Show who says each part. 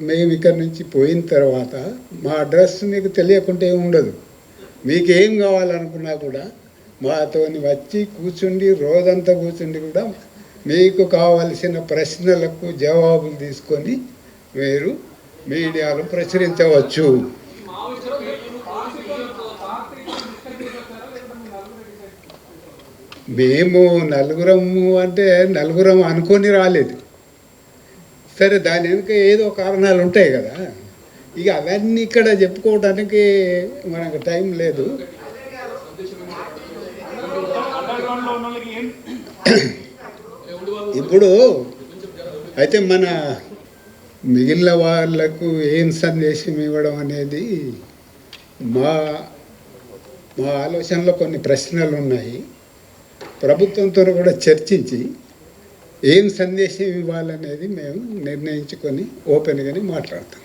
Speaker 1: మేము ఇక్కడి నుంచి పోయిన తర్వాత మా అడ్రస్ మీకు తెలియకుంటే ఉండదు. మీకేం కావాలనుకున్నా కూడా మాతోని వచ్చి కూర్చుండి రోజంతా కూర్చుండి కూడా మీకు కావలసిన ప్రశ్నలకు జవాబులు తీసుకొని మీరు మీడియాలో ప్రచురించవచ్చు. మేము నలుగురము అంటే నలుగురం అనుకొని రాలేదు. సరే, దాని వెనుక ఏదో కారణాలు ఉంటాయి కదా. ఇక అవన్నీ ఇక్కడ చెప్పుకోవడానికి మనకు టైం లేదు. ఇప్పుడు అయితే మన మిగిలిన వాళ్ళకు ఏం సందేశం ఇవ్వడం అనేది మా మా ఆలోచనలో కొన్ని ప్రశ్నలు ఉన్నాయి. ప్రభుత్వంతో కూడా చర్చించి ఏం సందేశం ఇవ్వాలనేది మేము నిర్ణయించుకొని ఓపెన్గానే మాట్లాడతాం.